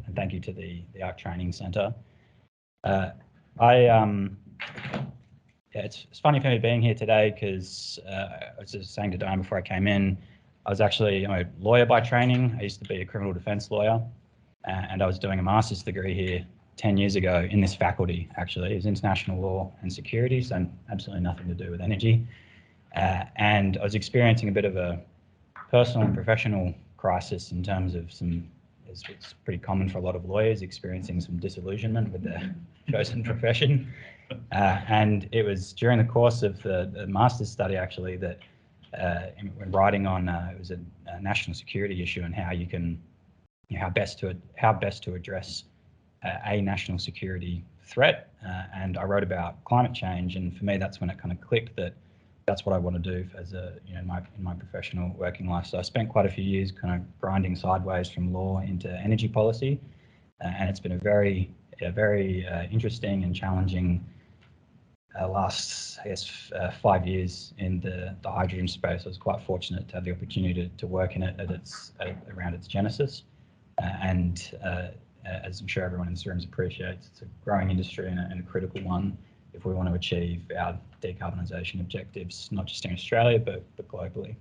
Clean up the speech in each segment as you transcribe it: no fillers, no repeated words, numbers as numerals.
and thank you to the ARC Training Centre. It's funny for me being here today because I was just saying to Diane before I came in, I'm a lawyer by training. I used to be a criminal defence lawyer, and I was doing a master's degree here 10 years ago in this faculty, actually. It was international law and security, so absolutely nothing to do with energy. And I was experiencing a bit of a personal and professional crisis in terms of it's pretty common for a lot of lawyers experiencing some disillusionment with their chosen profession. And it was during the course of the master's study, actually, that when writing on it was a national security issue and how you can, how best to address a national security threat. And I wrote about climate change, and for me, that's when it kind of clicked that that's what I want to do as in my professional working life. So I spent quite a few years kind of grinding sideways from law into energy policy, and it's been a very interesting and challenging last, I guess, 5 years in the hydrogen space. I was quite fortunate to have the opportunity to work in it around its genesis, and as I'm sure everyone in this room appreciates, it's a growing industry and a critical one if we want to achieve our decarbonisation objectives, not just in Australia, but globally.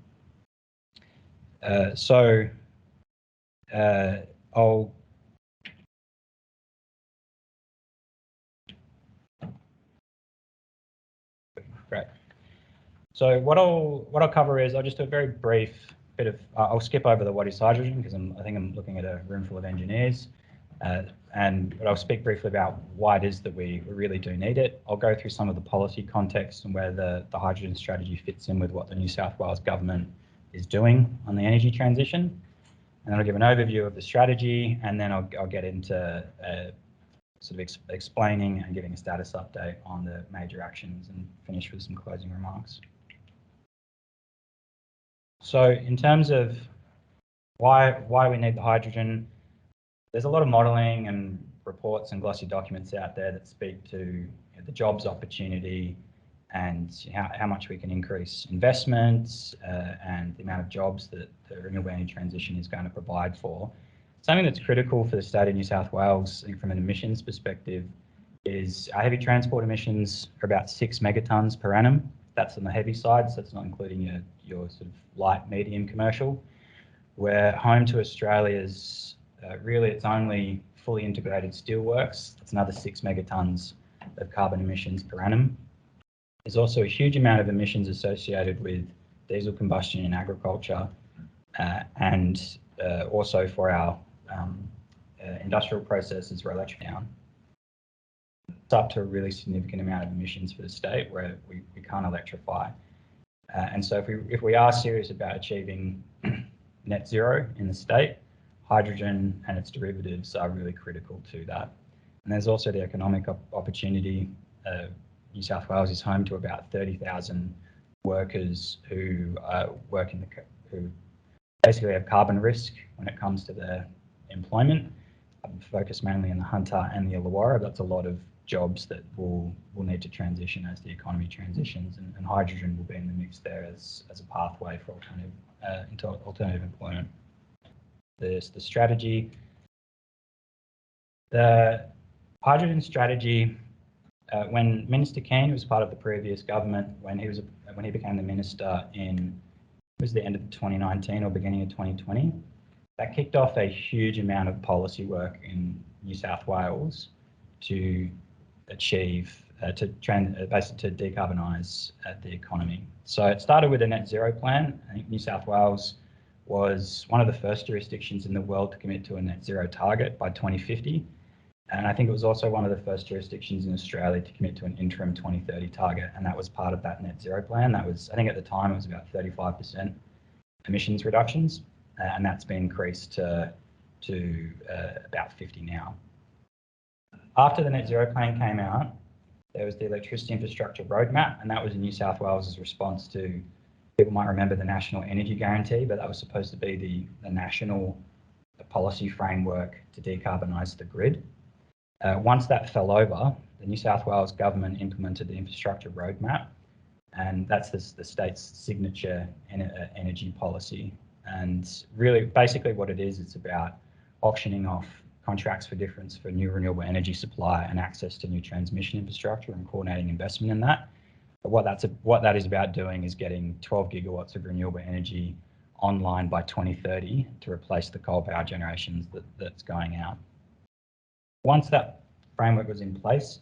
Great. So what I'll cover is I'll just do a very brief bit of, I'll skip over the what is hydrogen because I think I'm looking at a room full of engineers. But I'll speak briefly about why it is that we really do need it. I'll go through some of the policy context and where the hydrogen strategy fits in with what the New South Wales government is doing on the energy transition. And then I'll give an overview of the strategy, and then I'll get into sort of explaining and giving a status update on the major actions and finish with some closing remarks. So in terms of why we need the hydrogen, there's a lot of modelling and reports and glossy documents out there that speak to the jobs opportunity and how much we can increase investments and the amount of jobs that the renewable energy transition is going to provide for. Something that's critical for the state of New South Wales, I think from an emissions perspective, is our heavy transport emissions are about 6 megatons per annum. That's on the heavy side, so that's not including your sort of light, medium commercial. We're home to Australia's really its only fully integrated steelworks. It's another 6 megatons of carbon emissions per annum. There's also a huge amount of emissions associated with diesel combustion in agriculture and also for our industrial processes for electric down. It's up to a really significant amount of emissions for the state where we can't electrify. And so if we are serious about achieving net zero in the state, hydrogen and its derivatives are really critical to that. And there's also the economic opportunity. New South Wales is home to about 30,000 workers who who basically have carbon risk when it comes to their employment. I'm focused mainly in the Hunter and the Illawarra. That's a lot of jobs that will need to transition as the economy transitions, and hydrogen will be in the mix there as a pathway for alternative employment. The strategy, the hydrogen strategy. When Minister Keane was part of the previous government, when he became the minister in, it was the end of 2019 or beginning of 2020, that kicked off a huge amount of policy work in New South Wales to achieve, basically to decarbonise the economy. So it started with a net zero plan. I think New South Wales was one of the first jurisdictions in the world to commit to a net zero target by 2050. And I think it was also one of the first jurisdictions in Australia to commit to an interim 2030 target, and that was part of that net zero plan. That was, I think at the time, it was about 35% emissions reductions, and that's been increased to about 50 now. After the net zero plan came out, there was the electricity infrastructure roadmap, and that was in New South Wales' response to, people might remember the National Energy Guarantee, but that was supposed to be the national policy framework to decarbonise the grid. Once that fell over, the New South Wales government implemented the infrastructure roadmap, and that's the state's signature energy policy. And really, basically what it is, it's about auctioning off contracts for difference for new renewable energy supply and access to new transmission infrastructure and coordinating investment in that. But what that is about doing is getting 12 gigawatts of renewable energy online by 2030 to replace the coal power generations that's going out. Once that framework was in place,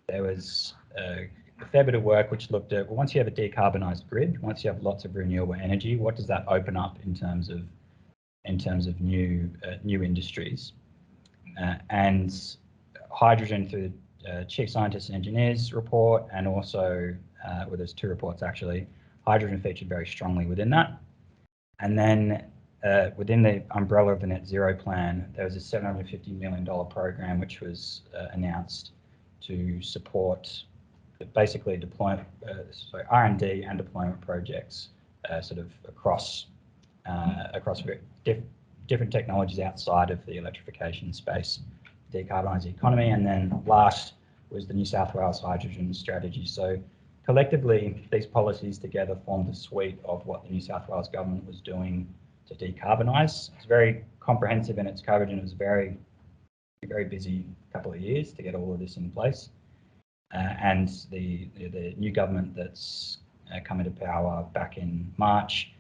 there was a fair bit of work which looked at, well, once you have a decarbonised grid, once you have lots of renewable energy, what does that open up in terms of new industries? And hydrogen, through the Chief Scientists and Engineers report, and also, well, there's two reports actually, hydrogen featured very strongly within that. And then within the umbrella of the Net Zero plan, there was a $750 million program which was announced to support basically deployment, R&D and deployment projects sort of across different technologies outside of the electrification space, decarbonise the economy. And then last was the New South Wales Hydrogen Strategy. So collectively, these policies together formed a suite of what the New South Wales government was doing to decarbonise. It's very comprehensive in its coverage, and it was a very busy couple of years to get all of this in place. And the new government that's come into power back in March,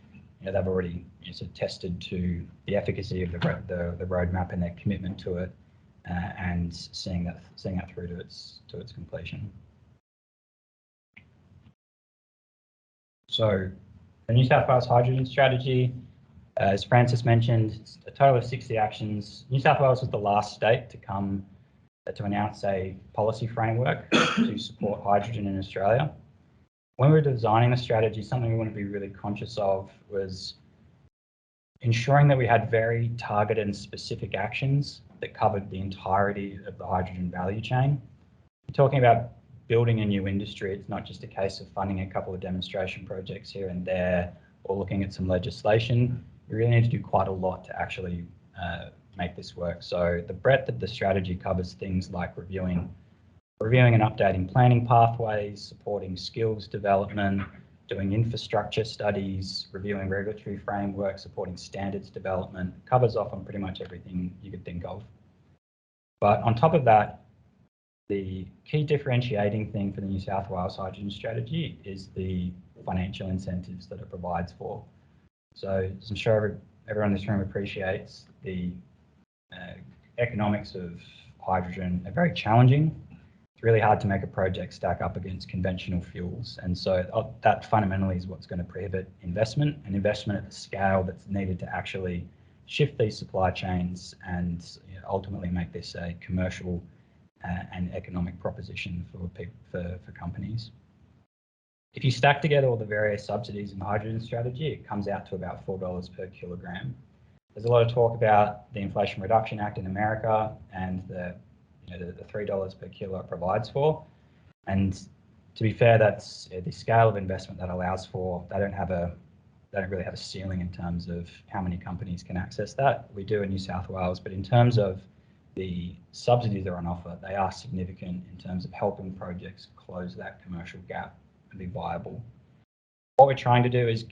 they've already sort of tested to the efficacy of the roadmap and their commitment to it, and seeing that through to its completion. So the New South Wales Hydrogen Strategy, as Francis mentioned, it's a total of 60 actions. New South Wales was the last state to announce a policy framework to support hydrogen in Australia. When we were designing the strategy, something we want to be really conscious of was ensuring that we had very targeted and specific actions that covered the entirety of the hydrogen value chain. We're talking about building a new industry. It's not just a case of funding a couple of demonstration projects here and there or looking at some legislation. You really need to do quite a lot to actually make this work. So the breadth of the strategy covers things like reviewing and updating planning pathways, supporting skills development, doing infrastructure studies, reviewing regulatory frameworks, supporting standards development. It covers off on pretty much everything you could think of. But on top of that, the key differentiating thing for the New South Wales Hydrogen Strategy is the financial incentives that it provides for. So as I'm sure everyone in this room appreciates, the economics of hydrogen are very challenging. It's really hard to make a project stack up against conventional fuels. And so that fundamentally is what's going to prohibit investment, and investment at the scale that's needed to actually shift these supply chains and ultimately make this a commercial and economic proposition for companies. If you stack together all the various subsidies in the hydrogen strategy, it comes out to about $4 per kilogram. There's a lot of talk about the Inflation Reduction Act in America and the $3 per kilo it provides for. And to be fair, that's the scale of investment that allows for. They don't really have a ceiling in terms of how many companies can access that. We do in New South Wales, but in terms of the subsidies that are on offer, they are significant in terms of helping projects close that commercial gap and be viable. What we're trying to do is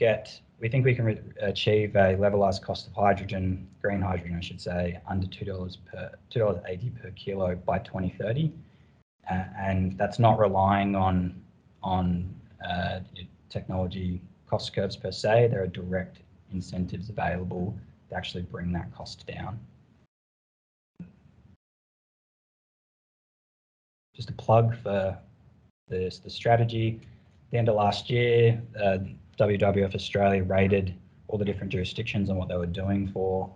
we think we can achieve a levelised cost of hydrogen, green hydrogen I should say, under $2.80 per kilo by 2030. And that's not relying on technology cost curves per se. There are direct incentives available to actually bring that cost down. Just a plug for the strategy. At the end of last year, WWF Australia rated all the different jurisdictions on what they were doing for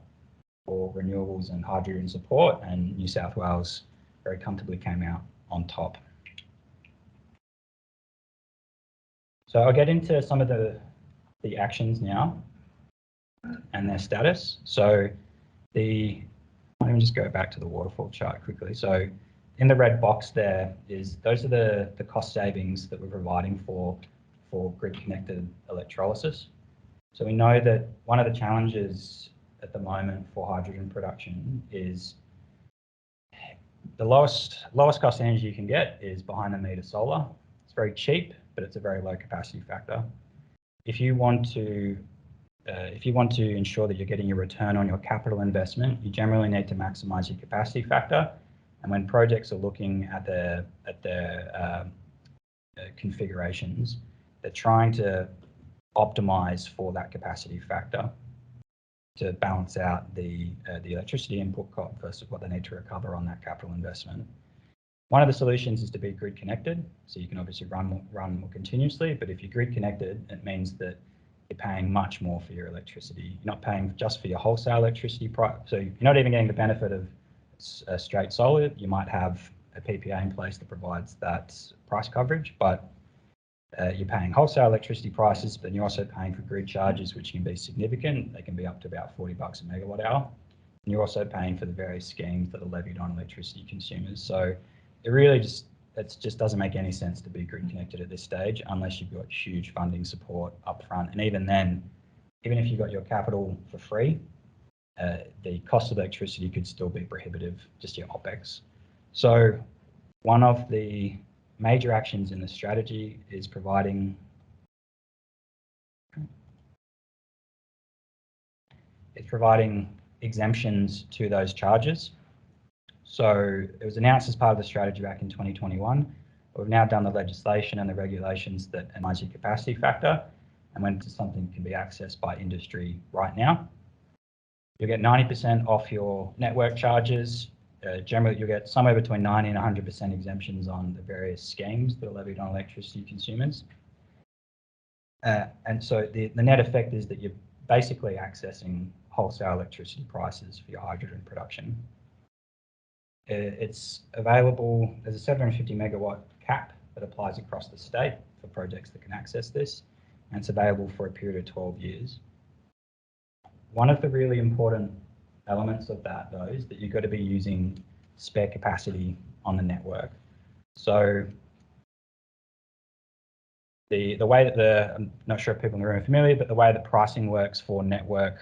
renewables and hydrogen support, and New South Wales very comfortably came out on top. So I'll get into some of the actions now and their status. So let me just go back to the waterfall chart quickly. So in the red box those are the cost savings that we're providing for grid-connected electrolysis. So we know that one of the challenges at the moment for hydrogen production is the lowest cost energy you can get is behind the meter solar. It's very cheap, but it's a very low capacity factor. If you want to if you want to ensure that you're getting your return on your capital investment, you generally need to maximise your capacity factor. And when projects are looking at their configurations, they're trying to optimise for that capacity factor to balance out the electricity input cost versus what they need to recover on that capital investment. One of the solutions is to be grid connected, so you can obviously run more continuously, but if you're grid connected, it means that you're paying much more for your electricity. You're not paying just for your wholesale electricity price, so you're not even getting the benefit of straight solar. You might have a PPA in place that provides that price coverage, but you're paying wholesale electricity prices, but you're also paying for grid charges, which can be significant. They can be up to about $40 a megawatt hour. And you're also paying for the various schemes that are levied on electricity consumers. So it really just doesn't make any sense to be grid connected at this stage unless you've got huge funding support up front. And even then, even if you've got your capital for free, the cost of electricity could still be prohibitive, just your OPEX. So one of the major actions in the strategy is providing exemptions to those charges. So it was announced as part of the strategy back in 2021. We've now done the legislation and the regulations that minimize your capacity factor, and when something can be accessed by industry right now. You'll get 90% off your network charges. Generally, you'll get somewhere between 90 and 100% exemptions on the various schemes that are levied on electricity consumers. And so the net effect is that you're basically accessing wholesale electricity prices for your hydrogen production. It's available, there's a 750 megawatt cap that applies across the state for projects that can access this, and it's available for a period of 12 years. One of the really important elements of that, though, is that you've got to be using spare capacity on the network. So the way that I'm not sure if people in the room are familiar, but the way that pricing works for network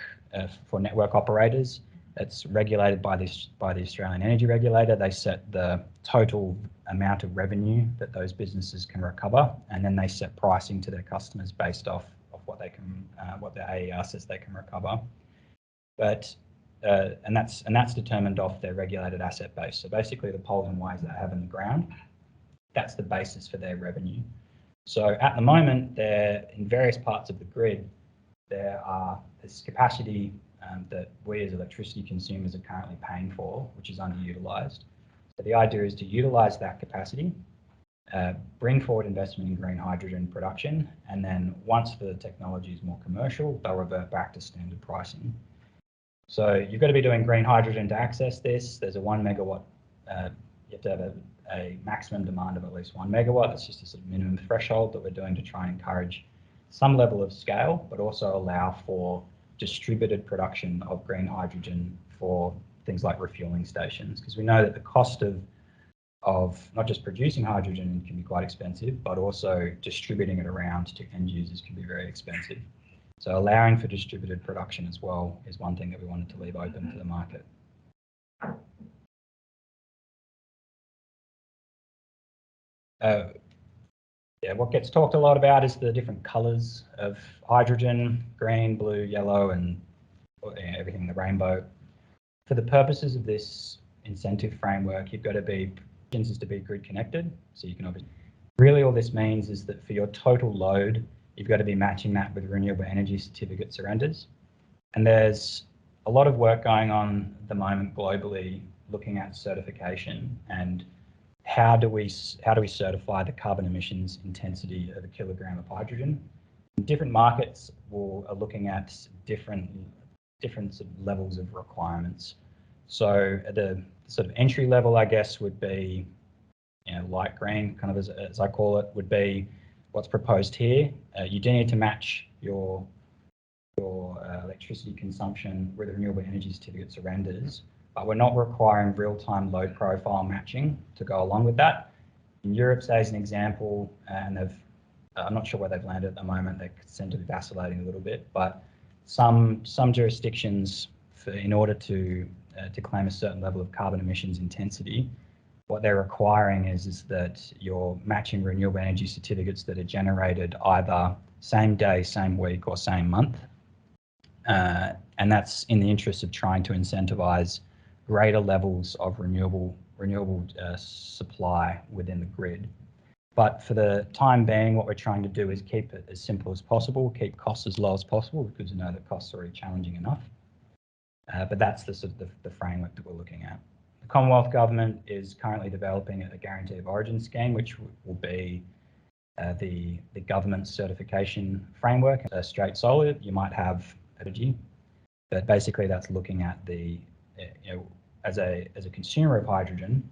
operators, it's regulated by the Australian Energy Regulator. They set the total amount of revenue that those businesses can recover, and then they set pricing to their customers based off of what the AER says they can recover. But and that's determined off their regulated asset base. So basically, the poles and wires that they have in the ground, that's the basis for their revenue. So at the moment, they're in various parts of the grid. There's capacity that we as electricity consumers are currently paying for, which is underutilised. So the idea is to utilise that capacity, bring forward investment in green hydrogen production, and then once the technology is more commercial, they'll revert back to standard pricing. So you've got to be doing green hydrogen to access this. There's a 1 megawatt, you have to have a maximum demand of at least 1 megawatt. That's just a sort of minimum threshold that we're doing to try and encourage some level of scale, but also allow for distributed production of green hydrogen for things like refueling stations, because we know that the cost of not just producing hydrogen can be quite expensive, but also distributing it around to end users can be very expensive. So allowing for distributed production as well is one thing that we wanted to leave open to the market. What gets talked a lot about is the different colours of hydrogen: green, blue, yellow, and everything in the rainbow. For the purposes of this incentive framework, you've got to be grid connected. So you can obviously, really all this means is that for your total load, you've got to be matching that with renewable energy certificate surrenders. And there's a lot of work going on at the moment globally looking at certification and how do we certify the carbon emissions intensity of a kilogram of hydrogen. Different markets are looking at different sort of levels of requirements. So at the sort of entry level, I guess, would be, light green, kind of as I call it, would be what's proposed here. You do need to match your electricity consumption with renewable energy certificate surrenders, but we're not requiring real-time load profile matching to go along with that. In Europe, say as an example, and I'm not sure where they've landed at the moment, they seem to be vacillating a little bit, but some jurisdictions, in order to claim a certain level of carbon emissions intensity, what they're requiring is that you're matching renewable energy certificates that are generated either same day, same week, or same month. and that's in the interest of trying to incentivize greater levels of renewable supply within the grid. But for the time being, what we're trying to do is keep it as simple as possible, keep costs as low as possible, because we know that costs are already challenging enough. But that's the sort of the framework that we're looking at. The Commonwealth Government is currently developing a guarantee of origin scheme, which will be the government certification framework. Straight solar, you might have energy, but basically that's looking at the, as a consumer of hydrogen,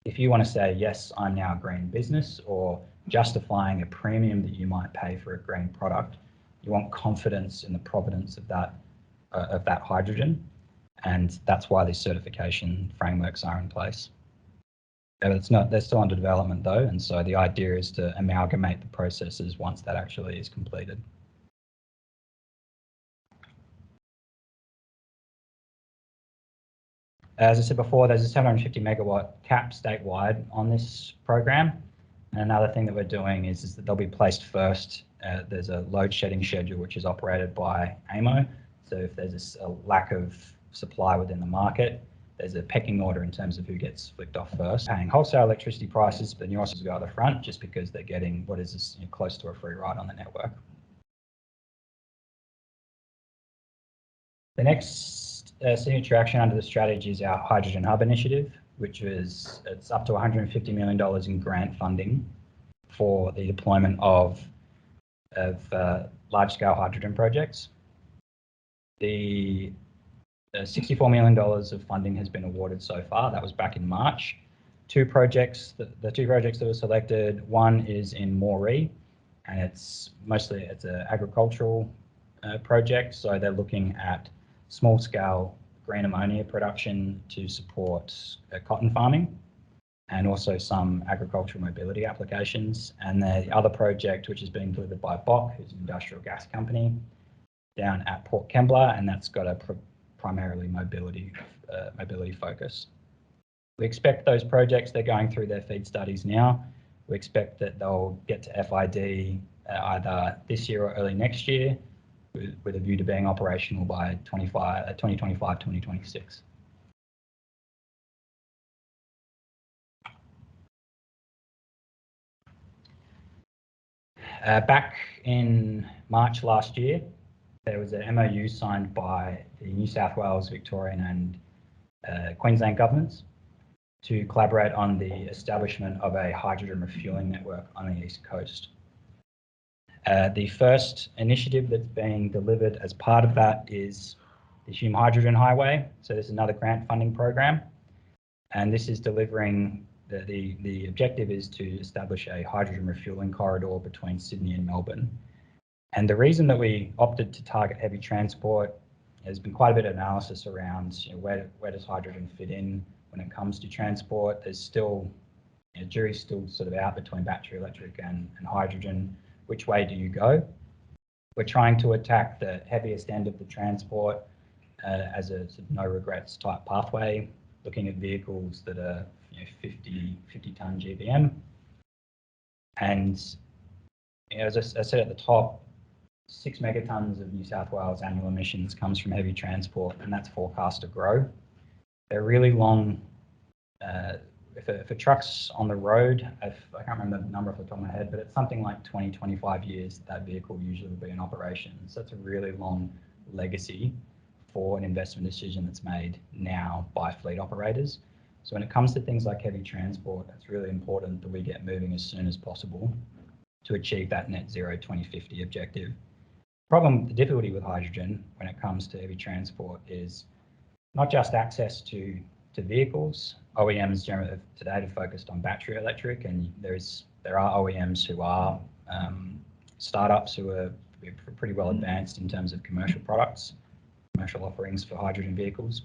if you want to say, yes, I'm now a green business, or justifying a premium that you might pay for a green product, you want confidence in the provenance of that hydrogen, and that's why these certification frameworks are in place. They're still under development though, and so the idea is to amalgamate the processes once that actually is completed. As I said before, there's a 750 megawatt cap statewide on this program. And another thing that we're doing is that they'll be placed first. There's a load shedding schedule which is operated by AMO. So if there's a lack of supply within the market, there's a pecking order in terms of who gets flicked off first. Paying wholesale electricity prices, but new also go to the front just because they're getting what is close to a free ride on the network. The next signature action under the strategy is our Hydrogen Hub initiative, which it's up to $150 million in grant funding for the deployment of large-scale hydrogen projects. The $64 million of funding has been awarded so far. That was back in March. The two projects that were selected, one is in Moree, and it's an agricultural project. So they're looking at small-scale green ammonia production to support cotton farming, and also some agricultural mobility applications. And the other project, which is being delivered by BOC, who's an industrial gas company, down at Port Kembla, and that's got a primarily mobility focus. We expect those projects, they're going through their FEED studies now. We expect that they'll get to FID either this year or early next year, with a view to being operational by 2025, 2026. Back in March last year, there was an MOU signed by the New South Wales, Victorian and Queensland governments to collaborate on the establishment of a hydrogen refuelling network on the East Coast. The first initiative that's being delivered as part of that is the Hume Hydrogen Highway. So this is another grant funding program, and this is delivering, the objective is to establish a hydrogen refuelling corridor between Sydney and Melbourne. And the reason that we opted to target heavy transport, there's been quite a bit of analysis around where does hydrogen fit in when it comes to transport. There's still, jury's still sort of out between battery electric and hydrogen. Which way do you go? We're trying to attack the heaviest end of the transport as a sort of no regrets type pathway, looking at vehicles that are 50 ton GVM. And as I said at the top, 6 megatons of New South Wales annual emissions comes from heavy transport, and that's forecast to grow. They're really long. If a truck's on the road, I can't remember the number off the top of my head, but it's something like 20, 25 years that vehicle usually will be in operation. So it's a really long legacy for an investment decision that's made now by fleet operators. So when it comes to things like heavy transport, it's really important that we get moving as soon as possible to achieve that net zero 2050 objective. The difficulty with hydrogen when it comes to heavy transport is not just access to vehicles. OEMs generally today are focused on battery electric, and there are OEMs who are startups who are pretty well advanced in terms of commercial products, commercial offerings for hydrogen vehicles.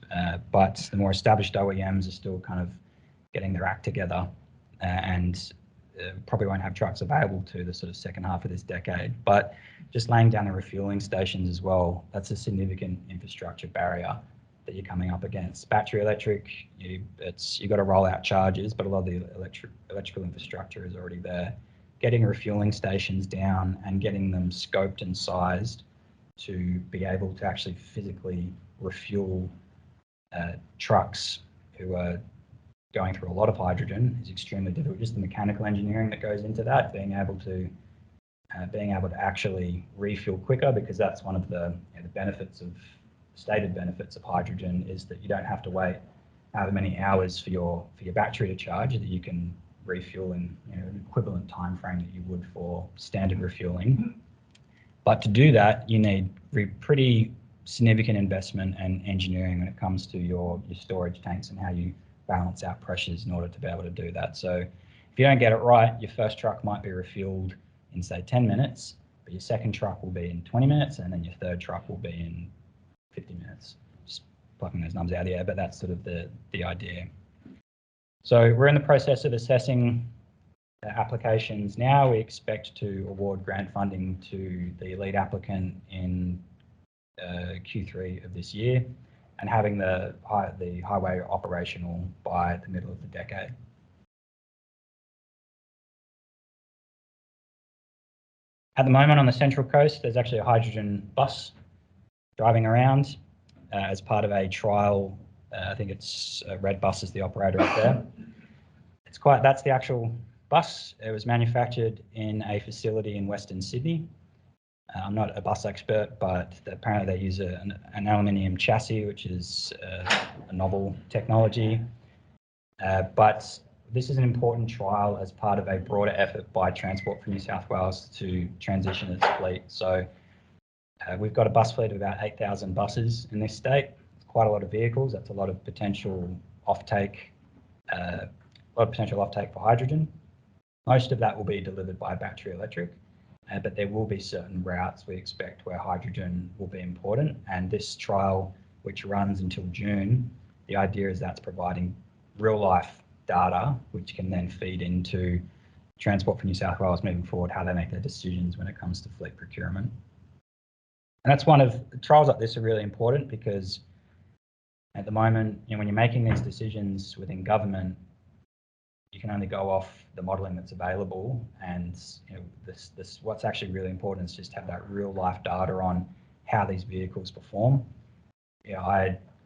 But the more established OEMs are still kind of getting their act together, and probably won't have trucks available to the sort of second half of this decade. But just laying down the refueling stations as well, that's a significant infrastructure barrier that you're coming up against. Battery electric, you've got to roll out chargers, but a lot of the electrical infrastructure is already there. Getting refueling stations down and getting them scoped and sized to be able to actually physically refuel trucks who are going through a lot of hydrogen is extremely difficult. Just the mechanical engineering that goes into that, being able to actually refuel quicker, because that's one of the benefits of stated benefits of hydrogen, is that you don't have to wait however many hours for your battery to charge, that you can refuel in an equivalent time frame that you would for standard refueling. But to do that, you need pretty significant investment and engineering when it comes to your storage tanks and how you balance out pressures in order to be able to do that. So if you don't get it right, your first truck might be refueled in, say, 10 minutes, but your second truck will be in 20 minutes, and then your third truck will be in 50 minutes. Just plucking those numbers out of the air, but that's sort of the idea. So we're in the process of assessing applications now. We expect to award grant funding to the lead applicant in Q3 of this year, and having the highway operational by the middle of the decade. At the moment on the Central Coast, there's actually a hydrogen bus driving around as part of a trial. I think it's Red Bus is the operator up there. That's the actual bus. It was manufactured in a facility in Western Sydney. I'm not a bus expert, but apparently they use an aluminium chassis, which is a novel technology. But this is an important trial as part of a broader effort by Transport for New South Wales to transition its fleet. So we've got a bus fleet of about 8,000 buses in this state. It's quite a lot of vehicles. That's a lot of potential offtake, for hydrogen. Most of that will be delivered by battery electric. But there will be certain routes we expect where hydrogen will be important. And this trial, which runs until June, the idea is that's providing real life data, which can then feed into Transport for New South Wales moving forward, how they make their decisions when it comes to fleet procurement. And that's one of the trials like this are really important, because at the moment, when you're making these decisions within government, you can only go off the modelling that's available, and what's actually really important is just have that real life data on how these vehicles perform.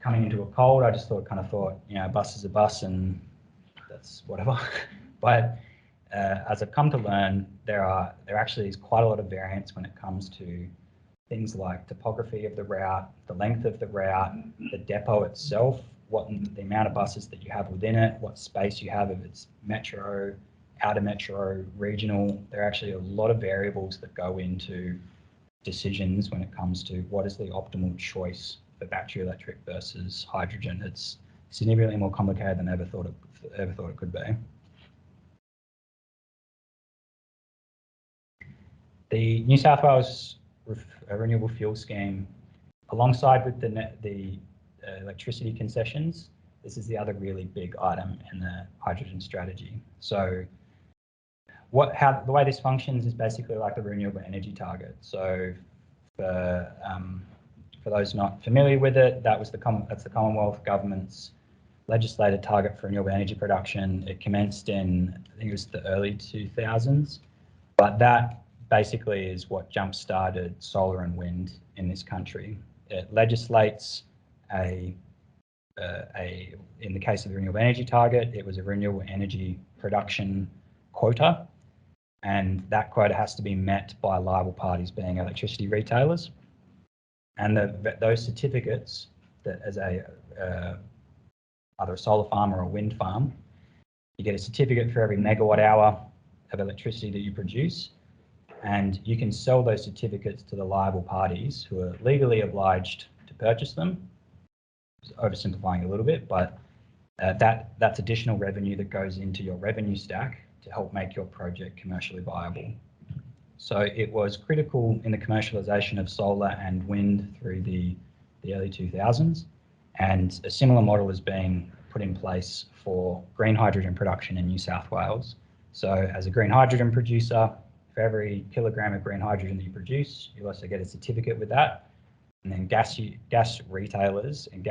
Coming into a cold, I just thought, a bus is a bus and that's whatever. But as I've come to learn, there actually is quite a lot of variance when it comes to things like topography of the route, the length of the route, the depot itself, the amount of buses that you have within it, what space you have, if it's metro, outer metro, regional. There are actually a lot of variables that go into decisions when it comes to what is the optimal choice for battery electric versus hydrogen. It's significantly more complicated than I ever thought it could be. The New South Wales Renewable Fuel Scheme, alongside with the electricity concessions, this is the other really big item in the hydrogen strategy. So the way this functions is basically like the renewable energy target. So for those not familiar with it, that's the Commonwealth Government's legislated target for renewable energy production. It commenced in, I think it was the early 2000s, but that basically is what jump-started solar and wind in this country. It legislates in the case of the renewable energy target, it was a renewable energy production quota, and that quota has to be met by liable parties, being electricity retailers. And those certificates, that as either a solar farm or a wind farm, you get a certificate for every megawatt hour of electricity that you produce, and you can sell those certificates to the liable parties who are legally obliged to purchase them. Oversimplifying a little bit, but that's additional revenue that goes into your revenue stack to help make your project commercially viable. So it was critical in the commercialisation of solar and wind through the early 2000s, and a similar model is being put in place for green hydrogen production in New South Wales. So as a green hydrogen producer, for every kilogram of green hydrogen that you produce, you also get a certificate with that. And then gas retailers and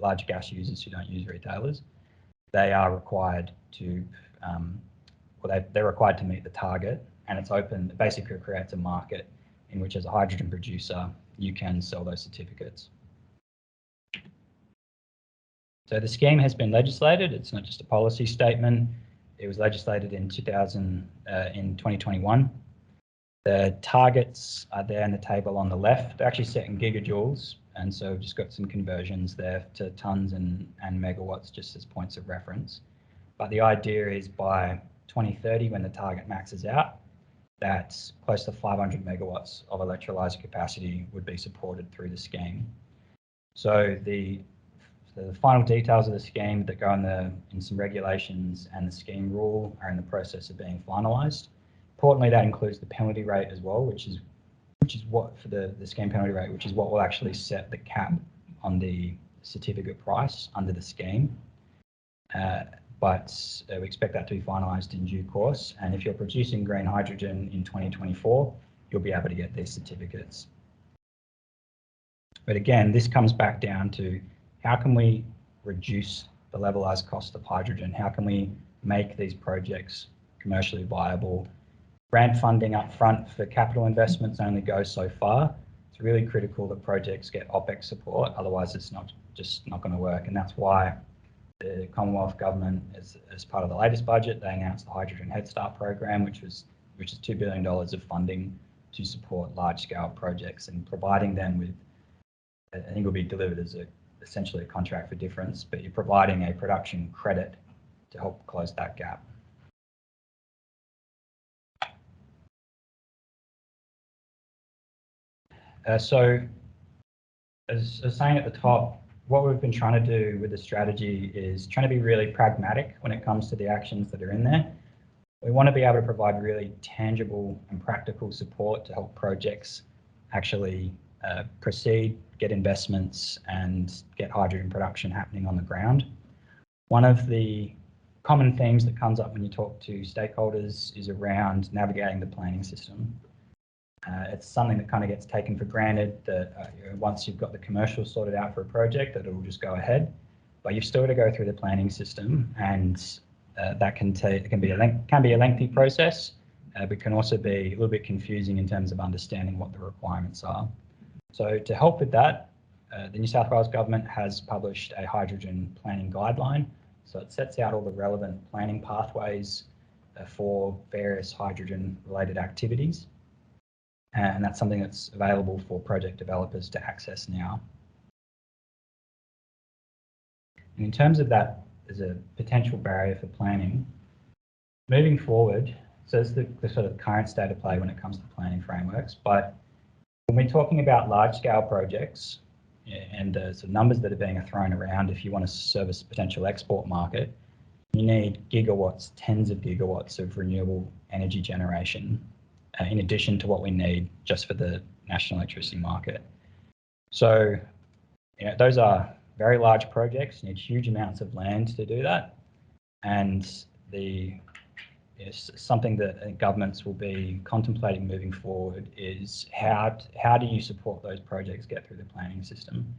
large gas users who don't use retailers, they are required to, they're required to meet the target, and it's open. It basically creates a market in which, as a hydrogen producer, you can sell those certificates. So the scheme has been legislated. It's not just a policy statement. It was legislated in 2021. The targets are there in the table on the left. They're actually set in gigajoules, and so we've just got some conversions there to tons and megawatts just as points of reference. But the idea is by 2030, when the target maxes out, that close to 500 megawatts of electrolyser capacity would be supported through the scheme. So the final details of the scheme that go in some regulations and the scheme rule are in the process of being finalised. Importantly, that includes the penalty rate as well, which is what for the scheme penalty rate, which is what will actually set the cap on the certificate price under the scheme. But we expect that to be finalised in due course. And if you're producing green hydrogen in 2024, you'll be able to get these certificates. But again, this comes back down to how can we reduce the levelised cost of hydrogen? How can we make these projects commercially viable? Grant funding up front for capital investments only goes so far. It's really critical that projects get OPEX support, otherwise it's not going to work. And that's why the Commonwealth Government, as part of the latest budget, they announced the Hydrogen Head Start program, which is $2 billion of funding to support large-scale projects and providing them with, I think it will be delivered as essentially a contract for difference, but you're providing a production credit to help close that gap. So, as I was saying at the top, what we've been trying to do with the strategy is trying to be really pragmatic when it comes to the actions that are in there. We want to be able to provide really tangible and practical support to help projects actually proceed, get investments and get hydrogen production happening on the ground. One of the common themes that comes up when you talk to stakeholders is around navigating the planning system. It's something that kind of gets taken for granted that once you've got the commercial sorted out for a project, that it will just go ahead. But you've still got to go through the planning system, and that can be a lengthy process, but can also be a little bit confusing in terms of understanding what the requirements are. So to help with that, the New South Wales Government has published a hydrogen planning guideline. So it sets out all the relevant planning pathways for various hydrogen-related activities. And that's something that's available for project developers to access now. And in terms of that as a potential barrier for planning, moving forward, so it's the sort of current state of play when it comes to planning frameworks, but when we're talking about large-scale projects and some numbers that are being thrown around, if you want to service a potential export market, you need gigawatts, tens of gigawatts of renewable energy generation, in addition to what we need just for the national electricity market. So, those are very large projects, you need huge amounts of land to do that. And something that governments will be contemplating moving forward is how do you support those projects get through the planning system?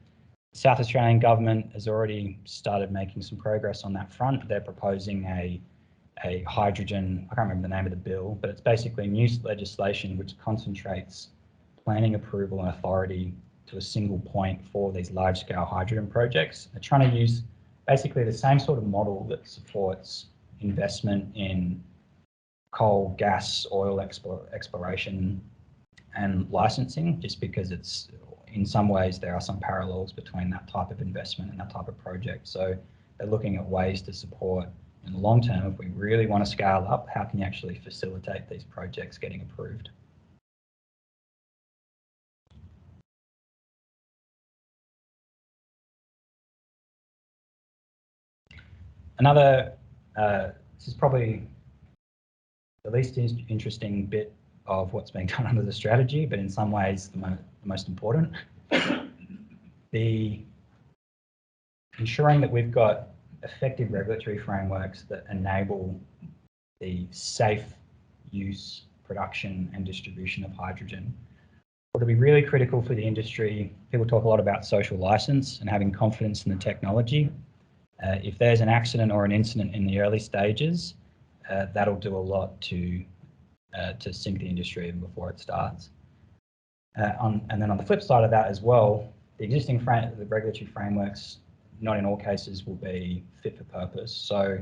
The South Australian government has already started making some progress on that front. They're proposing a hydrogen, I can't remember the name of the bill, but it's basically new legislation which concentrates planning approval and authority to a single point for these large-scale hydrogen projects. They're trying to use basically the same sort of model that supports investment in coal, gas, oil exploration and licensing, just because it's, in some ways, there are some parallels between that type of investment and that type of project. So they're looking at ways to support in the long term, if we really want to scale up, how can you actually facilitate these projects getting approved? Another, this is probably the least interesting bit of what's being done under the strategy, but in some ways the most important. The ensuring that we've got effective regulatory frameworks that enable the safe use, production and distribution of hydrogen. It'll be really critical for the industry. People talk a lot about social license and having confidence in the technology. If there's an accident or an incident in the early stages, that'll do a lot to sink the industry even before it starts. And then on the flip side of that as well, the regulatory frameworks, not in all cases, will be fit for purpose. So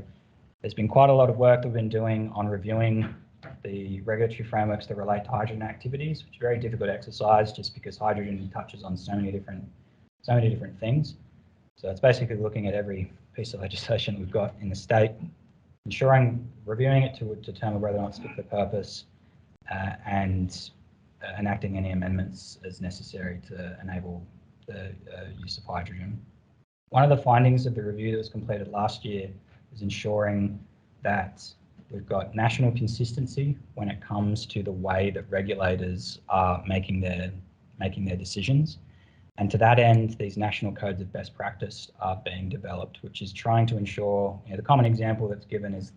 there's been quite a lot of work that we've been doing on reviewing the regulatory frameworks that relate to hydrogen activities, which is a very difficult exercise just because hydrogen touches on so many different things. So it's basically looking at every piece of legislation that we've got in the state, reviewing it to determine whether or not it's fit for purpose, and enacting any amendments as necessary to enable the use of hydrogen. One of the findings of the review that was completed last year is ensuring that we've got national consistency when it comes to the way that regulators are making their decisions. And to that end, these national codes of best practice are being developed, which is trying to ensure, the common example that's given is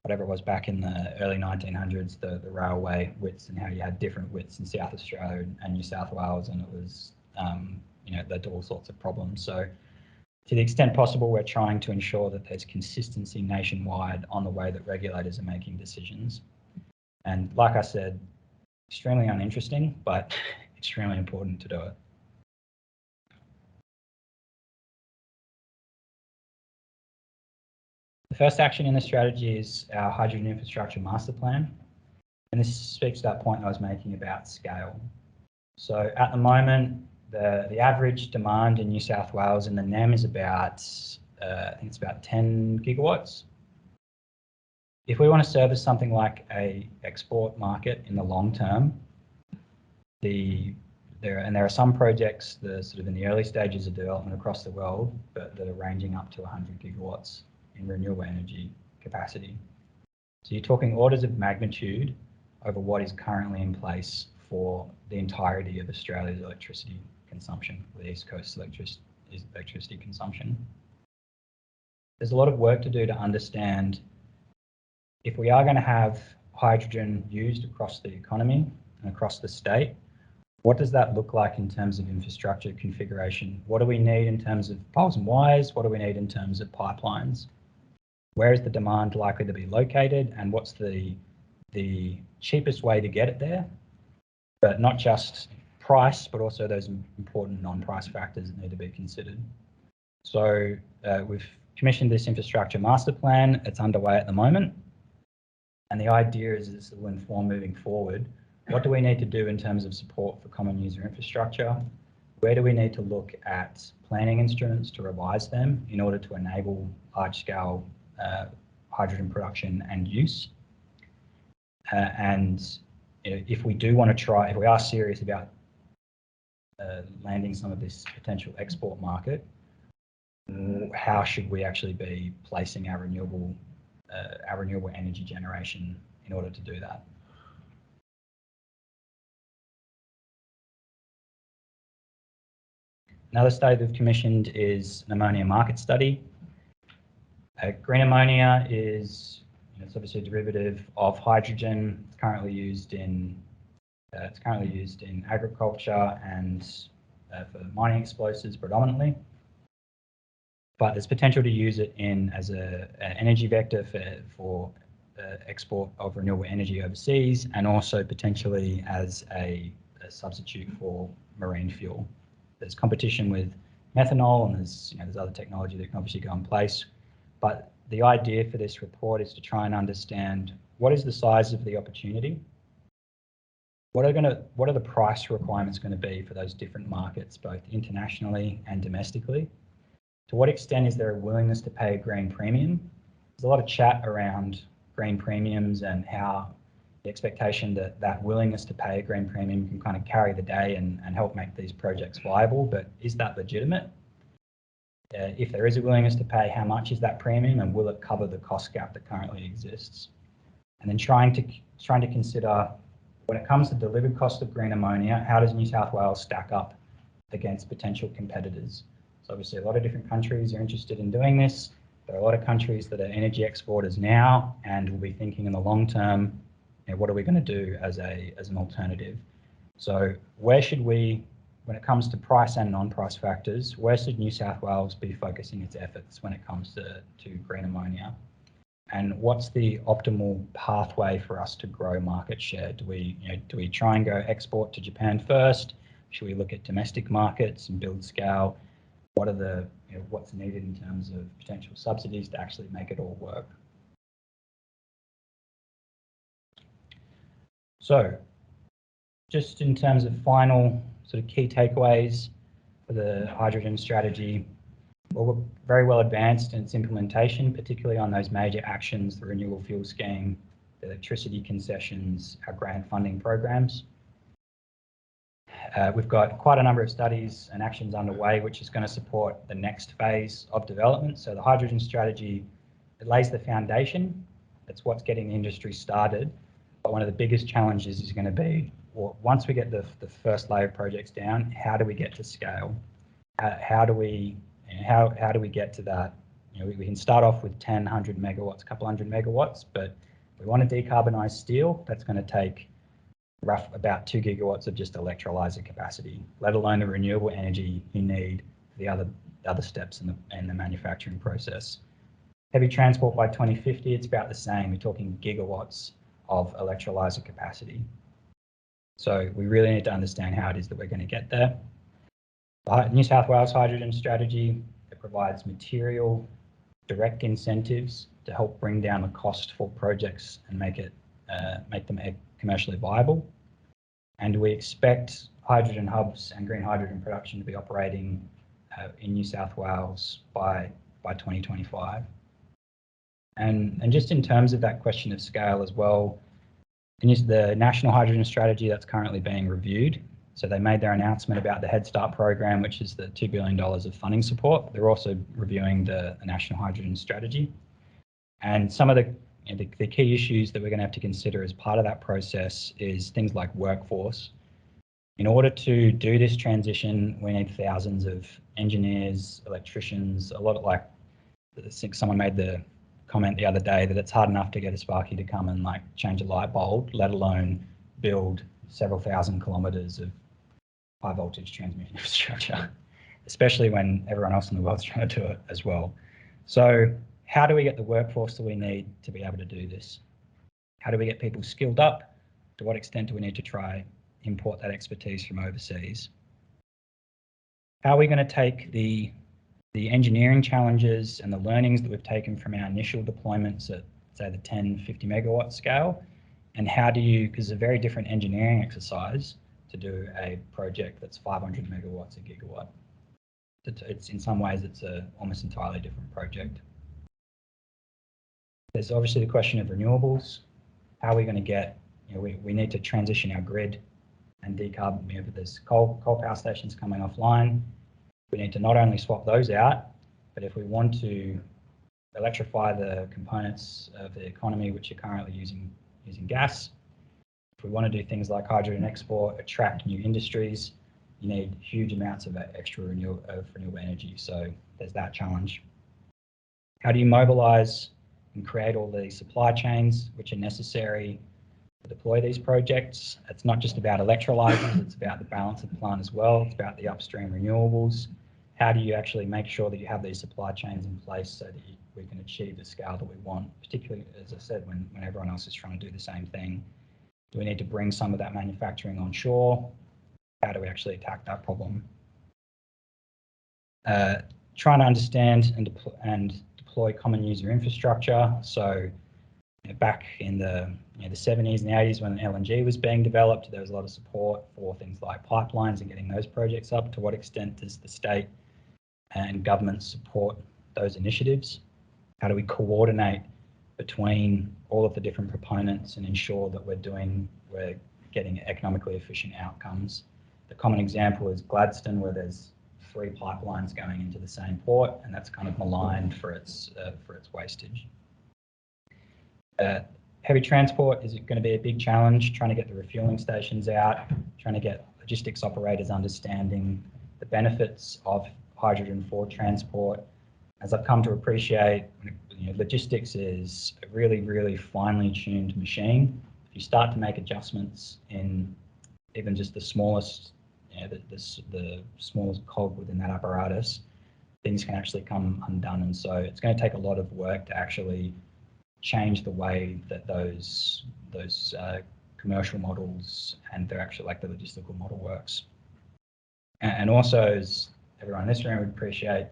whatever it was back in the early 1900s, the railway widths and how you had different widths in South Australia and New South Wales, and it was, led to all sorts of problems. So to the extent possible, we're trying to ensure that there's consistency nationwide on the way that regulators are making decisions. And like I said, extremely uninteresting, but extremely important to do it. The first action in the strategy is our hydrogen infrastructure master plan. And this speaks to that point I was making about scale. So at the moment, the average demand in New South Wales in the NEM is about, I think it's about 10 gigawatts. If we want to service something like a export market in the long term, there are some projects that are sort of in the early stages of development across the world, but that are ranging up to 100 gigawatts in renewable energy capacity. So you're talking orders of magnitude over what is currently in place for the entirety of Australia's electricity consumption, the East Coast electricity consumption. There's a lot of work to do to understand if we are going to have hydrogen used across the economy and across the state, what does that look like in terms of infrastructure configuration? What do we need in terms of poles and wires? What do we need in terms of pipelines? Where is the demand likely to be located, and what's the cheapest way to get it there? But not just price, but also those important non-price factors that need to be considered. So we've commissioned this infrastructure master plan. It's underway at the moment. And the idea is this will inform moving forward. What do we need to do in terms of support for common user infrastructure? Where do we need to look at planning instruments to revise them in order to enable large-scale hydrogen production and use? And if we do want to if we are serious about landing some of this potential export market, how should we actually be placing our renewable energy generation in order to do that? Another study we've commissioned is an ammonia market study. Green ammonia is it's obviously a derivative of hydrogen. It's currently used in agriculture and for mining explosives predominantly. But there's potential to use it as an energy vector for export of renewable energy overseas, and also potentially as a substitute for marine fuel. There's competition with methanol, and there's other technology that can obviously go in place. But the idea for this report is to try and understand what is the size of the opportunity, what are the price requirements going to be for those different markets, both internationally and domestically. To what extent is there a willingness to pay a green premium? There's a lot of chat around green premiums and how the expectation that willingness to pay a green premium can kind of carry the day and help make these projects viable, but is that legitimate? If there is a willingness to pay, how much is that premium, and will it cover the cost gap that currently exists? And then trying to consider, when it comes to delivered cost of green ammonia, how does New South Wales stack up against potential competitors? So obviously a lot of different countries are interested in doing this. There are a lot of countries that are energy exporters now and will be thinking in the long term, what are we going to do as an alternative? So where should we, when it comes to price and non-price factors, where should New South Wales be focusing its efforts when it comes to green ammonia? And what's the optimal pathway for us to grow market share? Do we try and go export to Japan first? Should we look at domestic markets and build scale? What are what's needed in terms of potential subsidies to actually make it all work? So, just in terms of final sort of key takeaways for the hydrogen strategy, well, we're very well advanced in its implementation, particularly on those major actions, the Renewable Fuel Scheme, the electricity concessions, our grant funding programs. We've got quite a number of studies and actions underway, which is going to support the next phase of development. So the hydrogen strategy, it lays the foundation. It's what's getting the industry started. But one of the biggest challenges is going to be, well, once we get the first layer of projects down, how do we get to scale? How do we get to that? We can start off with 10, 100 megawatts, a couple hundred megawatts, but if we want to decarbonize steel, that's going to take about 2 gigawatts of just electrolyzer capacity, let alone the renewable energy you need for the other steps in the manufacturing process. Heavy transport by 2050, it's about the same. We're talking gigawatts of electrolyzer capacity. So we really need to understand how it is that we're going to get there. The New South Wales Hydrogen Strategy, it provides material, direct incentives to help bring down the cost for projects and make them commercially viable. And we expect hydrogen hubs and green hydrogen production to be operating in New South Wales by 2025. And just in terms of that question of scale as well, the National Hydrogen Strategy that's currently being reviewed. So they made their announcement about the Head Start program, which is the $2 billion of funding support. They're also reviewing the National Hydrogen Strategy. And some of the key issues that we're going to have to consider as part of that process is things like workforce. In order to do this transition, we need thousands of engineers, electricians, I think someone made the comment the other day that it's hard enough to get a Sparky to come and change a light bulb, let alone build several thousand kilometres of high voltage transmission infrastructure, especially when everyone else in the world's trying to do it as well. So how do we get the workforce that we need to be able to do this? How do we get people skilled up? To what extent do we need to try import that expertise from overseas? How are we going to take the engineering challenges and the learnings that we've taken from our initial deployments at, say, the 10, 50 megawatt scale, and how do you, because it's a very different engineering exercise to do a project that's 500 megawatts a gigawatt. It's in some ways, it's a almost entirely different project. There's obviously the question of renewables. How are we going to get, we need to transition our grid and decarb. There's coal power stations coming offline. We need to not only swap those out, but if we want to electrify the components of the economy which are currently using gas, if we want to do things like hydrogen export, attract new industries, you need huge amounts of extra renewable energy. So there's that challenge. How do you mobilize and create all the supply chains which are necessary to deploy these projects? It's not just about electrolyzers, it's about the balance of plant as well. It's about the upstream renewables. How do you actually make sure that you have these supply chains in place so that we can achieve the scale that we want, particularly, as I said, when everyone else is trying to do the same thing? Do we need to bring some of that manufacturing onshore? How do we actually attack that problem? Trying to understand and deploy common user infrastructure. So back in the 70s and the 80s when LNG was being developed, there was a lot of support for things like pipelines and getting those projects up. To what extent does the state and government support those initiatives? How do we coordinate between all of the different proponents and ensure that we're getting economically efficient outcomes? The common example is Gladstone, where there's 3 pipelines going into the same port, and that's kind of maligned for its wastage. Heavy transport is going to be a big challenge, trying to get the refuelling stations out, trying to get logistics operators understanding the benefits of hydrogen for transport. As I've come to appreciate, logistics is a really, really finely tuned machine. If you start to make adjustments in even just the smallest, the smallest cog within that apparatus, things can actually come undone. And so it's going to take a lot of work to actually change the way that those commercial models and their actual, like the logistical model works. And also, as everyone in this room would appreciate,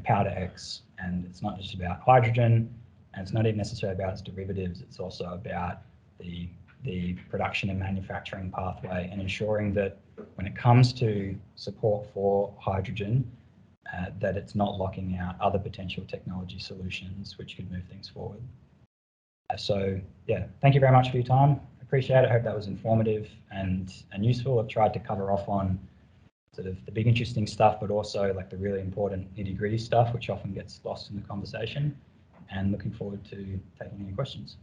power to X, and it's not just about hydrogen, and it's not even necessarily about its derivatives. It's also about the production and manufacturing pathway, and ensuring that when it comes to support for hydrogen, that it's not locking out other potential technology solutions which could move things forward. So yeah, thank you very much for your time. Appreciate it. I hope that was informative and useful. I've tried to cover off on sort of the big interesting stuff, but also like the really important nitty-gritty stuff, which often gets lost in the conversation. And looking forward to taking any questions.